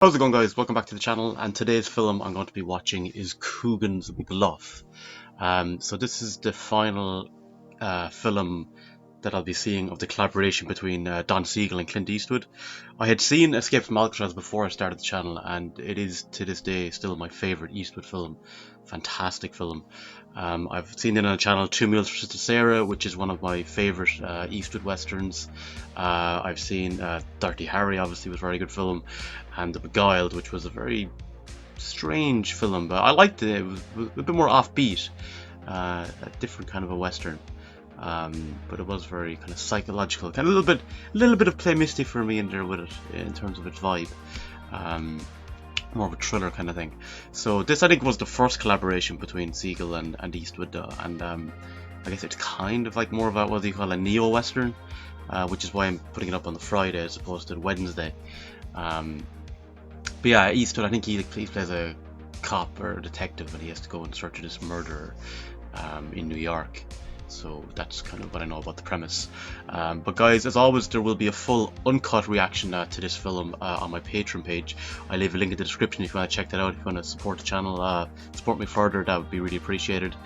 How's it going, guys? Welcome back to the channel, and today's film I'm going to be watching is Coogan'S Bluff. So this is the final film that I'll be seeing of the collaboration between Don Siegel and Clint Eastwood. I had seen Escape from Alcatraz before I started the channel, and it is to this day still my favourite Eastwood film. Fantastic film. I've seen it on the channel Two Meals for Sister Sarah, which is one of my favourite Eastwood westerns. I've seen Dirty Harry, obviously was a very good film, and The Beguiled, which was a very strange film, but I liked it. It was a bit more offbeat, a different kind of a western. But it was very kind of psychological, kind of a little bit of Play Misty for me in there with it in terms of its vibe. More of a thriller kind of thing. So this, I think, was the first collaboration between Siegel and Eastwood, and I guess it's kind of like more of a, what do you call, a neo-western, which is why I'm putting it up on the Friday as opposed to the Wednesday. But yeah, Eastwood, I think he plays a cop or a detective, and he has to go in search of this murderer in New York. So that's kind of what I know about the premise. But guys, as always, there will be a full uncut reaction to this film on my Patreon page. I leave a link in the description if you want to check that out. If you want to support the channel, support me further, that would be really appreciated.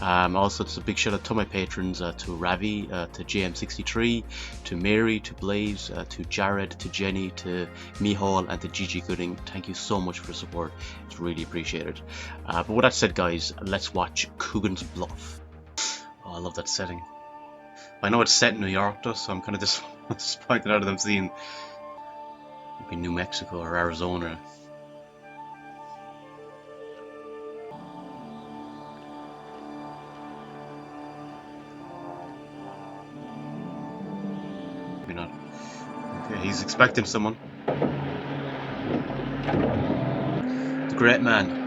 Also, just a big shout out to my patrons, to Ravi, to JM63, to Mary, to Blaze, to Jared, to Jenny, to Mihal, and to Gigi Gooding. Thank you so much for the support. It's really appreciated. But with that said, guys, let's watch Coogan'S Bluff. Oh, I love that setting. I know it's set in New York though, so I'm kind of disappointed out of them seeing maybe New Mexico or Arizona. Maybe not. Okay, he's expecting someone. The great man.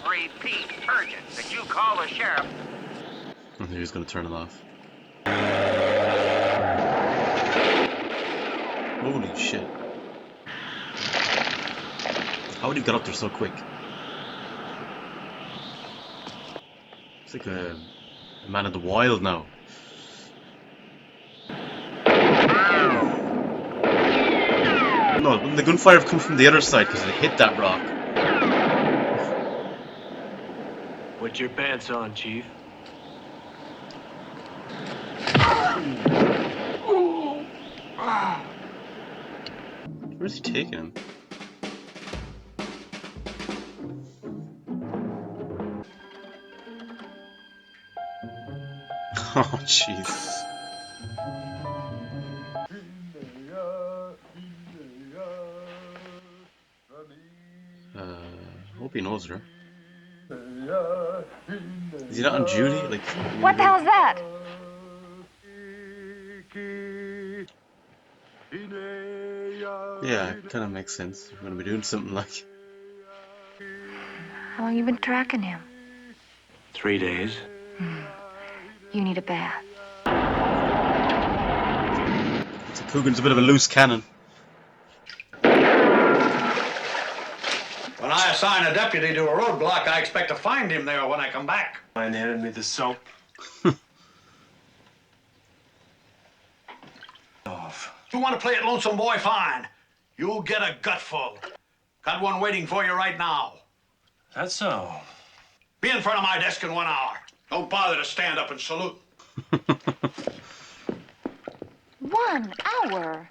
Repeat, urgent, that you call the sheriff. I think he's gonna turn it off. Holy shit. How would he get up there so quick? It's like a man of the wild now. No, the gunfire come from the other side because it hit that rock. Put your pants on, Chief. Where's he taking him? Oh, jeez. Hope he knows her. Is he not on duty? Like, what the hell's that? yeah, it kind of makes sense. We're gonna be doing something like. How long you been tracking him? 3 days. You need a bath. So Coogan's a bit of a loose cannon. When I assign a deputy to a roadblock, I expect to find him there when I come back. Mind handing me the soap? Off. You want to play it lonesome boy? Fine. You'll get a gutful. Got one waiting for you right now. That's so. Be in front of my desk in 1 hour. Don't bother to stand up and salute. 1 hour?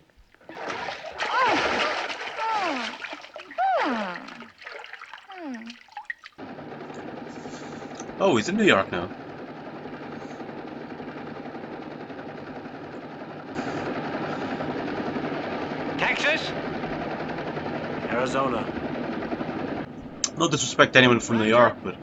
Oh, he's in New York now. Texas? Arizona. No disrespect to anyone from New York, but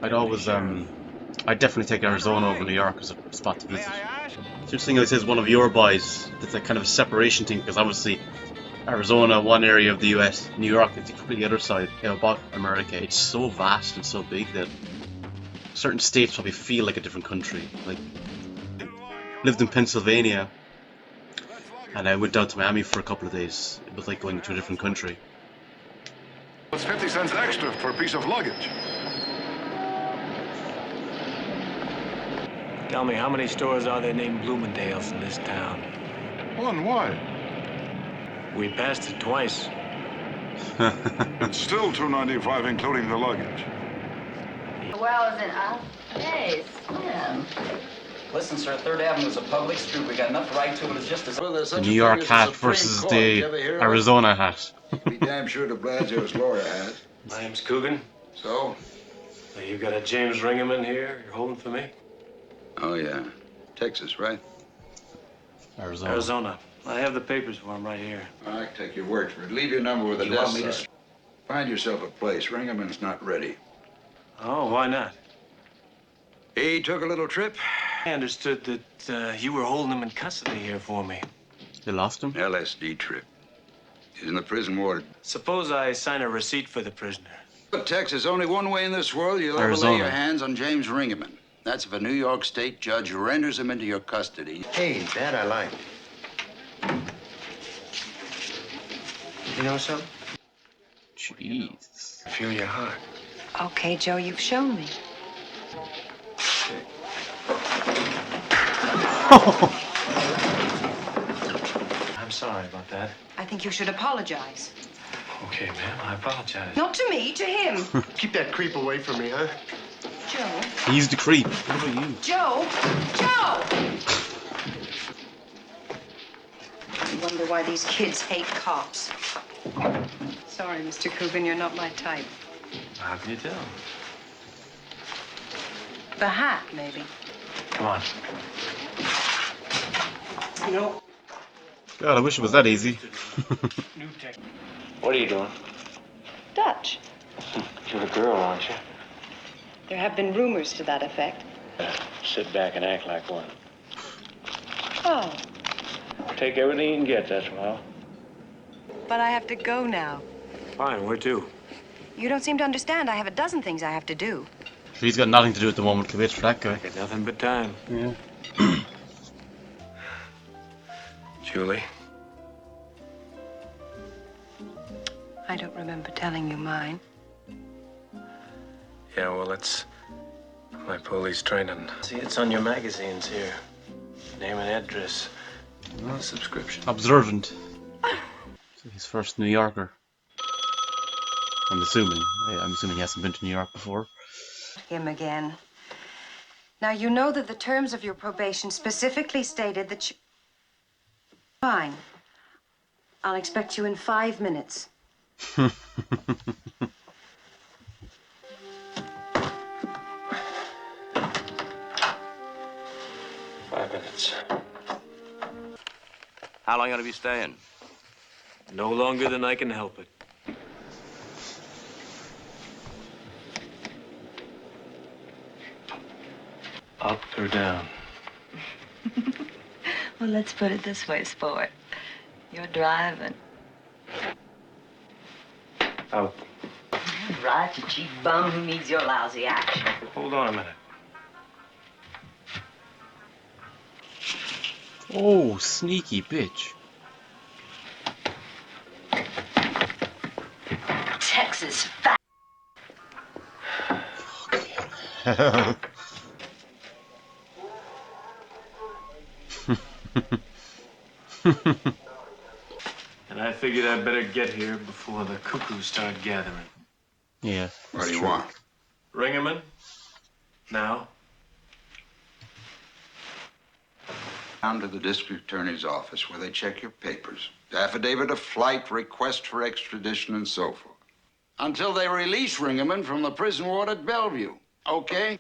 I'd always, I'd definitely take Arizona over New York as a spot to May visit. I ask? It's interesting how he says one of your boys. It's a kind of a separation thing, because obviously Arizona, one area of the US, New York, it's completely the other side about America. It's so vast and so big that certain states probably feel like a different country. Like, lived in Pennsylvania, and I went down to Miami for a couple of days. It was like going to a different country. It's 50 cents extra for a piece of luggage. Tell me, how many stores are there named Bloomingdale's in this town? One, why? We passed it twice. It's still $2.95, including the luggage. Well, as in, hey, Slim. Listen, sir, 3rd Avenue's a public street. We got enough right to it. It's just a... Well, there's The such New a York thing as a hat Supreme versus Court. You the ever hear of it? Arizona hat. Be damn sure to Blasio's lawyer has. My name's Coogan. So? Now, you got a James Ringerman here you're holding for me? Oh, yeah. Texas, right? Arizona. Arizona. I have the papers for him right here. I take your word for it. Leave your number with the You desk want me to... sergeant. Find yourself a place. Ringerman's not ready. Oh, why not? He took a little trip. I understood that you were holding him in custody here for me. They lost him? LSD trip. He's in the prison ward. Suppose I sign a receipt for the prisoner. But Texas, only one way in this world you'll ever Arizona. lay your hands on James Ringerman. That's if a New York state judge renders him into your custody. Hey, that I like. You know something? Jeez. I feel your heart. Okay, Joe, you've shown me. I'm sorry about that. I think you should apologize. Okay, ma'am, I apologize. Not to me, to him. Keep that creep away from me, huh? Joe. He's the creep. What about you? Joe! Joe! I wonder why these kids hate cops. Sorry, Mr. Coogan, you're not my type. How can you tell? The hat, maybe. Come on. You know, God, I wish it was that easy. new tech. What are you doing? Dutch. You're a girl, aren't you? There have been rumors to that effect. Sit back and act like one. Oh, Take everything you can get, that's all. but I have to go now. Fine, where to? You don't seem to understand. I have a dozen things I have to do. He's got nothing to do at the moment. Could wait for that guy. Got nothing but time. Yeah. Julie, I don't remember telling you mine. yeah, well, it's my police training. See, it's on your magazines here. Name and address. Subscription. Observant. So he's first New Yorker. I'm assuming. I'm assuming he hasn't been to New York before. Him again. Now, you know that the terms of your probation specifically stated that you... Fine. I'll expect you in 5 minutes. 5 minutes. How long are you gonna be staying? No longer than I can help it. Up or down? Well, let's put it this way, sport. You're driving. Out. Right, you cheap bum who needs your lousy action. Hold on a minute. Oh, sneaky bitch. Texas fat. Hell. And I figured I'd better get here before the cuckoos start gathering. Yeah. What do you want? Ringerman? Now? Down to the district attorney's office where they check your papers. Affidavit of flight, request for extradition, and so forth. Until they release Ringerman from the prison ward at Bellevue. Okay?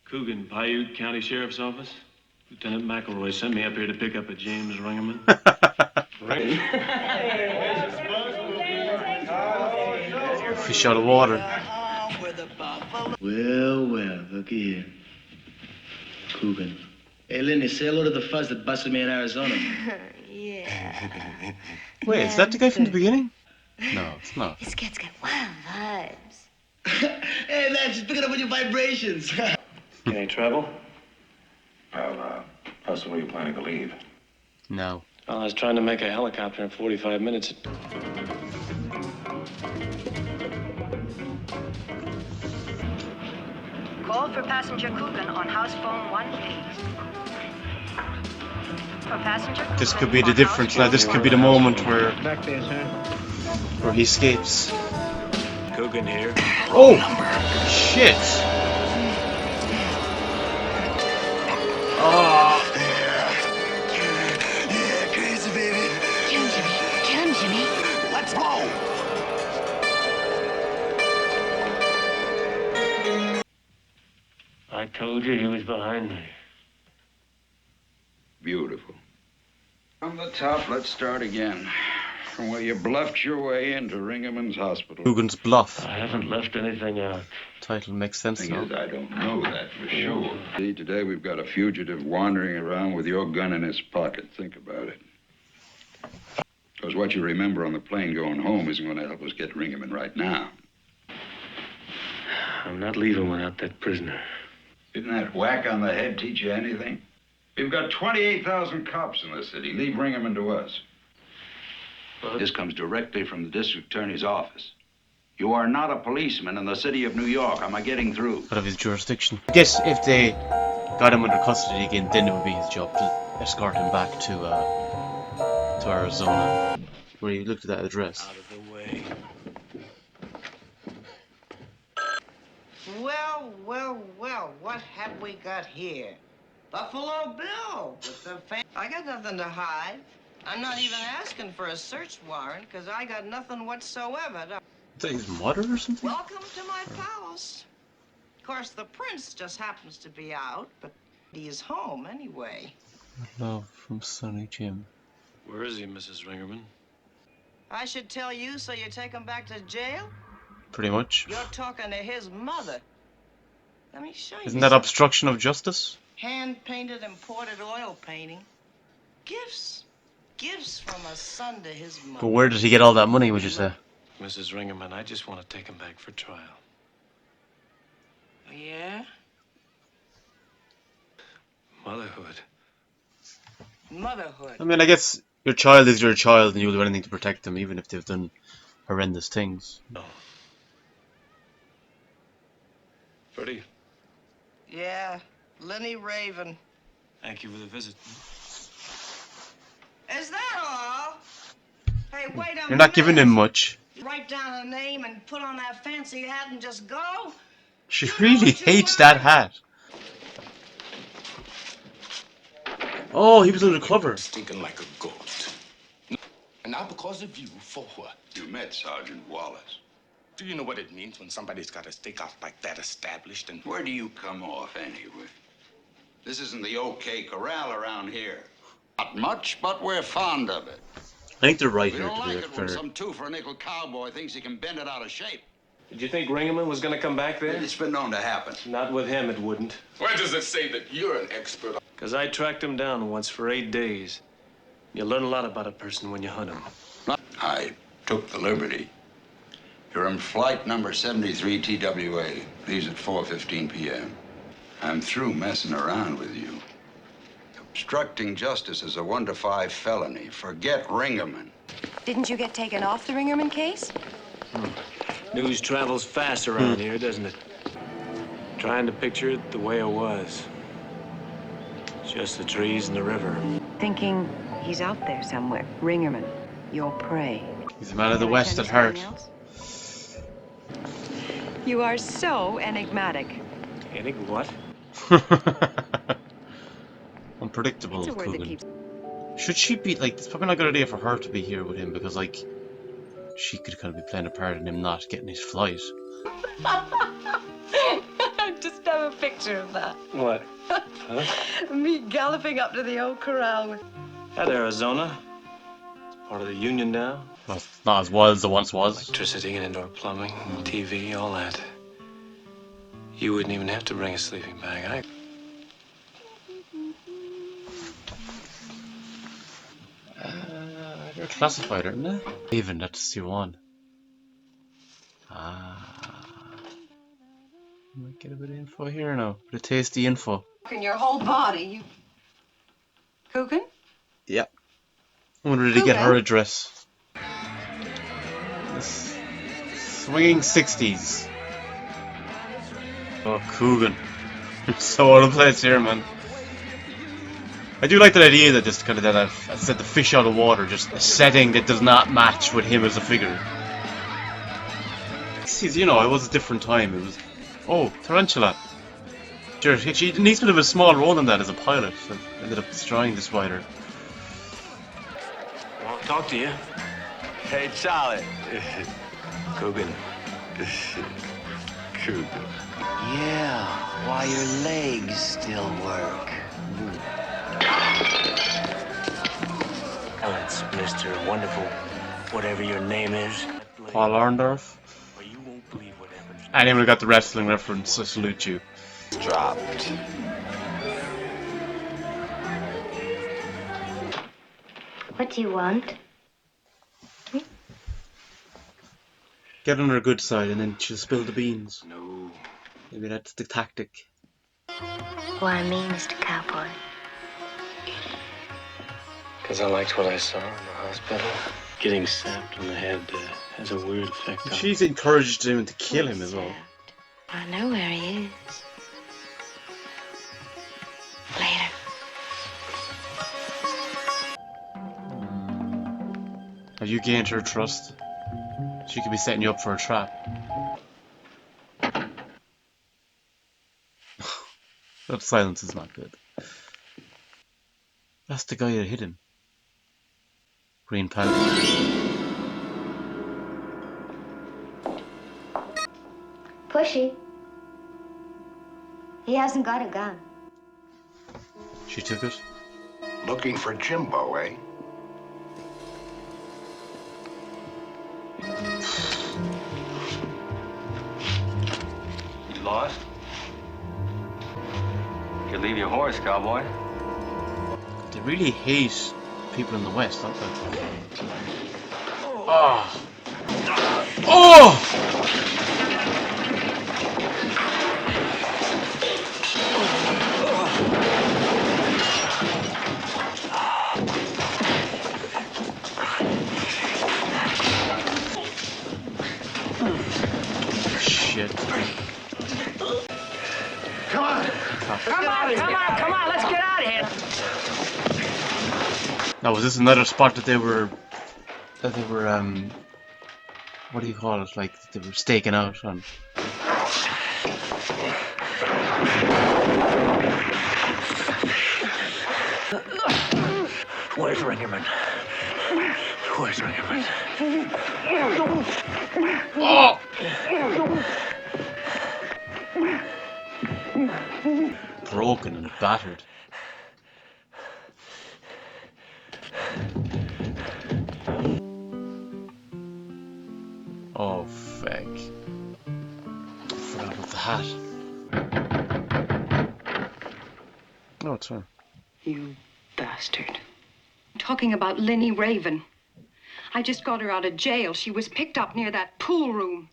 Coogan, Paiute County Sheriff's Office. Lieutenant McElroy sent me up here to pick up a James Ringerman. Fish out of water. Well, looky here. Coogan. Hey, Lindy, say hello to the fuzz that busted me in Arizona. Yeah. Wait, is that the guy from the beginning? No, it's not. This kid's got wild vibes. Hey, man, just pick it up with your vibrations. Any trouble? Well, how soon are you planning to leave? No. Well, I was trying to make a helicopter in 45 minutes. Call for passenger Coogan on house phone 1, please. For passenger This Coogan could be the on difference. house Now, phone this could 1. be the moment Back there, sir. where he escapes. Coogan here. Oh, shit! Oh, Yeah, crazy, baby. Get him, Jimmy. Get him, Jimmy. Let's go. I told you he was behind me. Beautiful. From the top, let's start again. From where you bluffed your way into Ringham's hospital. Coogan'S Bluff. I haven't left anything out. Title makes sense Thing now. is, I don't know that for sure. See, today we've got a fugitive wandering around with your gun in his pocket. Think about it. Because what you remember on the plane going home isn't going to help us get Ringhaman right now. I'm not leaving without that prisoner. Didn't that whack on the head teach you anything? We've got 28,000 cops in the city. Leave Ringhaman to us. This comes directly from the district attorney's office. You are not a policeman in the city of New York. Am I getting through? Out of his jurisdiction. I guess if they got him under custody again, then it would be his job to escort him back to Arizona, where he looked at that address. Out of the way. Well, well, well, what have we got here? Buffalo Bill with the I got nothing to hide. I'm not even asking for a search warrant because I got nothing whatsoever to... Is that his mother or something? Welcome to my palace. Of course, the prince just happens to be out, but he is home anyway. Love from Sonny Jim. Where is he, Mrs. Ringerman? I should tell you so you take him back to jail? Pretty much. You're talking to his mother. Let me show you. Isn't that obstruction of justice? Hand-painted imported oil painting. Gifts. Gifts from a son to his mother. But where did he get all that money, would you say? Mrs. Ringerman, I just want to take him back for trial. Yeah? Motherhood. Motherhood. I mean, I guess your child is your child and you'll do anything to protect them, even if they've done horrendous things. No. Freddie, Yeah, Lenny Raven. thank you for the visit. Is that all? Hey, wait a minute. You're not giving him much. Write down a name and put on that fancy hat and just go? She really hates that hat. Oh, he was undercover. Stinking like a goat. And not because of you, for what? You met Sergeant Wallace. Do you know what it means when somebody's got a stakeout like that established and... Where do you come off, anyway? This isn't the OK Corral around here. Not much, but we're fond of it. I think they're right We here, don't to be like it when fair. some two-for-a-nickel cowboy thinks he can bend it out of shape. Did you think Ringerman was going to come back there? It's been known to happen. Not with him, it wouldn't. Where does it say that you're an expert? Because I tracked him down once for 8 days. You learn a lot about a person when you hunt him. I took the liberty. You're in flight number 73 TWA. Leaves at 4:15 p.m. I'm through messing around with you. Obstructing justice is a 1 to 5 felony. Forget Ringerman. Didn't you get taken off the Ringerman case? News travels fast around here, doesn't it? Trying to picture it the way it was. Just the trees and the river. Thinking he's out there somewhere. Ringerman, your prey. He's a man of the West at heart. You are so enigmatic. What? Unpredictable, It's a word that Coogan. keeps... Should she be, like, it's probably not a good idea for her to be here with him because, like, she could kind of be playing a part in him not getting his flight. Just have a picture of that. What? Huh? Me galloping up to the old corral with... At Arizona. It's part of the Union now. Well, it's not as wild as it once was. Electricity and indoor plumbing, TV, all that. You wouldn't even have to bring a sleeping bag. They're classified, aren't they? Even that's C1. Ah. Might get a bit of info here now. Bit of tasty info. In your whole body, you... Coogan? Yep. I wonder did he get her address. This swinging 60s. Oh, Coogan. So out of place here, man. I do like that idea that just kind of that I've said the fish out of water, just a setting that does not match with him as a figure. You know, it was a different time. It was, oh, tarantula. Sure, she needs a bit of a small role in that as a pilot. So ended up destroying the spider. I want to talk to you. Hey, Charlie. Coogan. Coogan. Yeah, while your legs still work. Alex, Mr. Wonderful, whatever your name is. Paul Orndorff. Or you won't believe what happens. Anyone who got the wrestling reference, I salute you. Dropped. What do you want? Get on her good side and then she'll spill the beans. No. Maybe that's the tactic. Why me, Mr. Cowboy? Because I liked what I saw in the hospital. Getting sapped on the head has a weird effect on She's encouraged him to kill him as well. I know where he is. Later. Have you gained her trust? She could be setting you up for a trap. That silence is not good. That's the guy that hit him. Green Panther. Pushy. He hasn't got a gun. She took it. Looking for Jimbo, eh? You lost? You leave your horse, cowboy. They really hate people in the West, don't they? Oh! Oh! Shit. Come on, let's get out of here. Now, was this another spot that they were, what do you call it? Like they were staking out on? Where's Ringerman? Where's Ringerman? Oh! Broken and battered. Oh, feck. Forgot about the hat. Oh, it's her. You bastard. Talking about Linny Raven. I just got her out of jail. She was picked up near that pool room.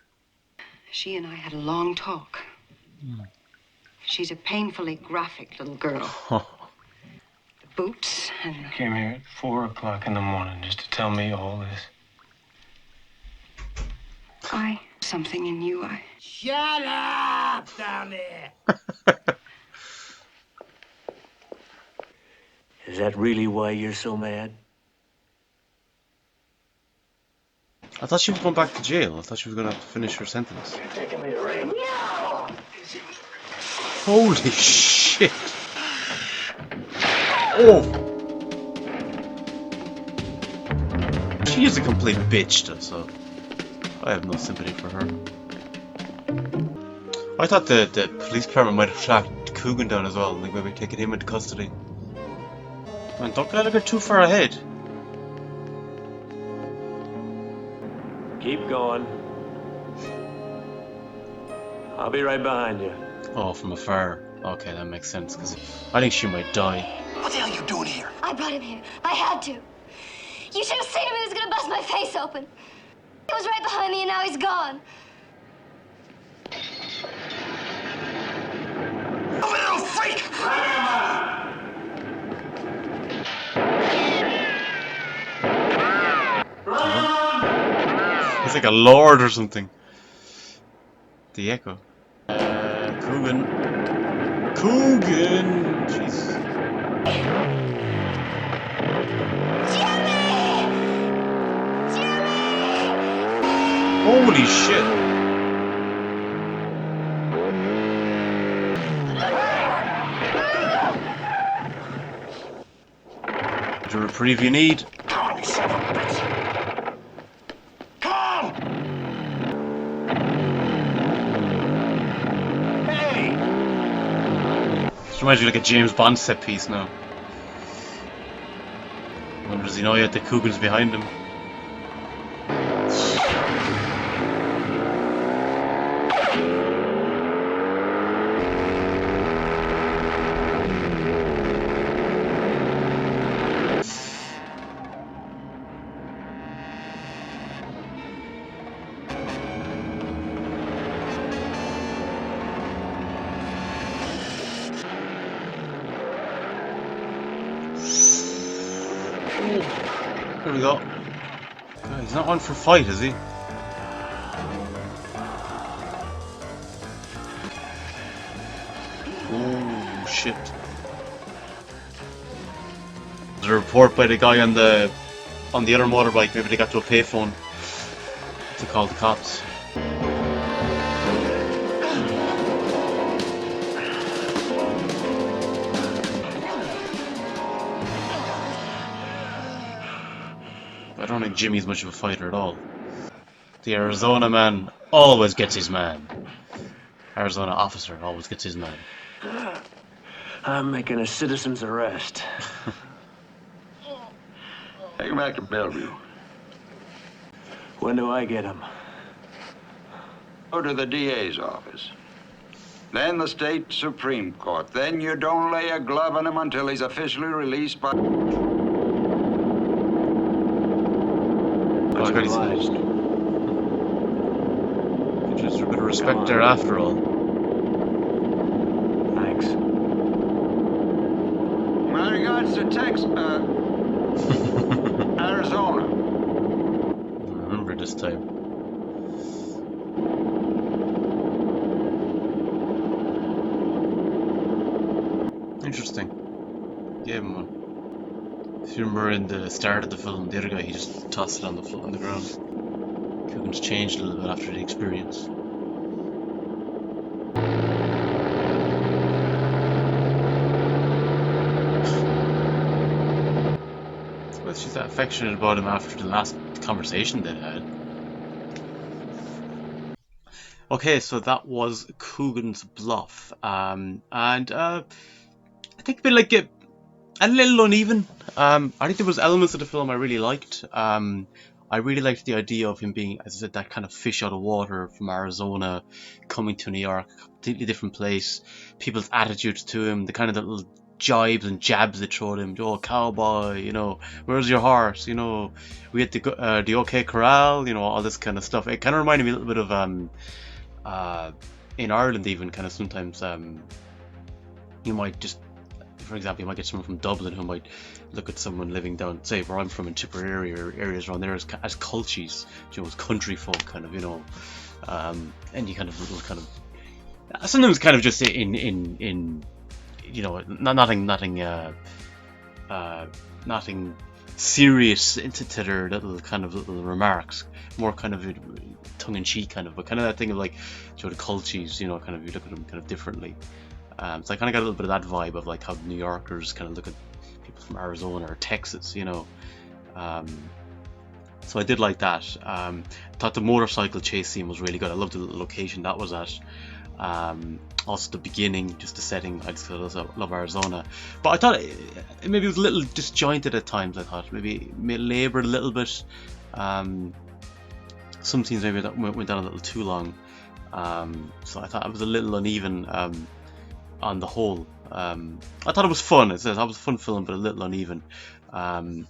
She and I had a long talk. She's a painfully graphic little girl. The boots and the... Came here at 4 o'clock in the morning just to tell me all this. Something in you, Shut up down there. Is that really why you're so mad? I thought she was going back to jail. I thought she was going to have to finish her sentence. You're taking me to rape. No! Holy shit! Oh! She is a complete bitch, though, so I have no sympathy for her. I thought the police department might have tracked Coogan down as well, like maybe taking him into custody. Man, don't let her get too far ahead. Keep going. I'll be right behind you. Oh, from afar. Okay, that makes sense, because I think she might die. What the hell are you doing here? I brought him here. I had to. You should have seen him. He was gonna bust my face open. He was right behind me, and now he's gone. You little freak! He's like a lord or something. The Echo. Coogan. Coogan. Coogan! Jeez. Holy shit! The reprieve you need. Come on, you son of a bitch. Come! Hey! This reminds me of like a James Bond set piece now. Wonder does he know yet the Coogan's behind him? There we go. God, he's not on for fight, is he? Oh shit. There's a report by the guy on the other motorbike. Maybe they got to a payphone to call the cops. I don't think Jimmy's much of a fighter at all. The Arizona man always gets his man. Arizona officer always gets his man. I'm making a citizen's arrest. Take him back to Bellevue. When do I get him? Go to the DA's office. Then the state Supreme Court. Then you don't lay a glove on him until he's officially released by... Much obliged. Just a bit of respect there after all. Thanks. My regards to Arizona. Remember this time. Interesting. Gave him one. If you remember in the start of the film, the other guy, he just tossed it on the floor on the ground. Coogan's changed a little bit after the experience. Well, she's that affectionate about him after the last conversation they had. Okay, so that was Coogan'S Bluff, and I think a bit like a little uneven. I think there was elements of the film I really liked. I really liked the idea of him being, as I said, that kind of fish out of water from Arizona, coming to New York, completely different place. People's attitudes to him, the kind of little jibes and jabs they throw at him. Oh, cowboy, you know, where's your horse? You know, we had the OK Corral, you know, all this kind of stuff. It kind of reminded me a little bit of in Ireland even, kind of sometimes you might just, for example, you might get someone from Dublin who might look at someone living down, say, where I'm from in Tipperary or areas around there as culchies, you know, as country folk, kind of, you know, and you kind of little kind of sometimes kind of just in you know, nothing serious to their little remarks, more kind of tongue-in-cheek kind of, but kind of that thing of like, you know, the culchies, you know, kind of you look at them kind of differently. So I kind of got a little bit of that vibe of like how New Yorkers kind of look at people from Arizona or Texas, you know. So I did like that. Thought the motorcycle chase scene was really good. I loved the location that was at. Also the beginning, just the setting. I just love Arizona. But I thought maybe it was a little disjointed at times. I thought maybe laboured a little bit. Some scenes maybe that went down a little too long. So I thought it was a little uneven. On the whole, I thought it was fun. It was a fun film, but a little uneven. I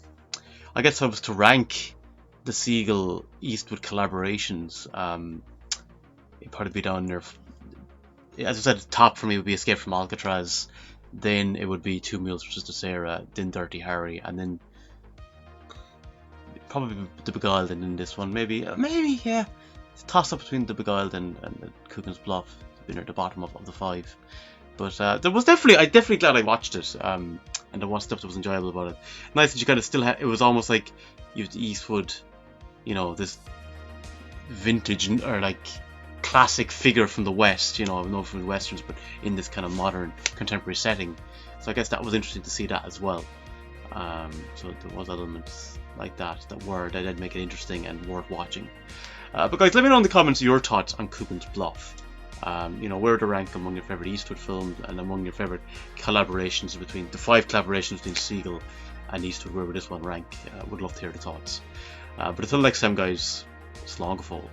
guess if I was to rank the Siegel Eastwood collaborations, it'd probably be down there. As I said, the top for me would be Escape from Alcatraz. Then it would be Two Mules for Sister Sarah. Then Dirty Harry, and then probably The Beguiled, and then this one. Maybe, yeah. It's a toss up between The Beguiled and Coogan'S Bluff. been at the bottom of the 5. But there was definitely, glad I watched it. And there was stuff that was enjoyable about it. Nice that you kind of still it was almost like you have Eastwood, you know, this vintage or like classic figure from the West, you know, not from the Westerns, but in this kind of modern contemporary setting. So I guess that was interesting to see that as well. So there was elements like that did make it interesting and worth watching. But guys, let me know in the comments your thoughts on Coogan'S Bluff. You know, where to rank among your favorite Eastwood films and among your favorite collaborations between the 5 collaborations between Siegel and Eastwood. Where would this one rank? Would love to hear the thoughts. But until next time, guys, slán go fóill.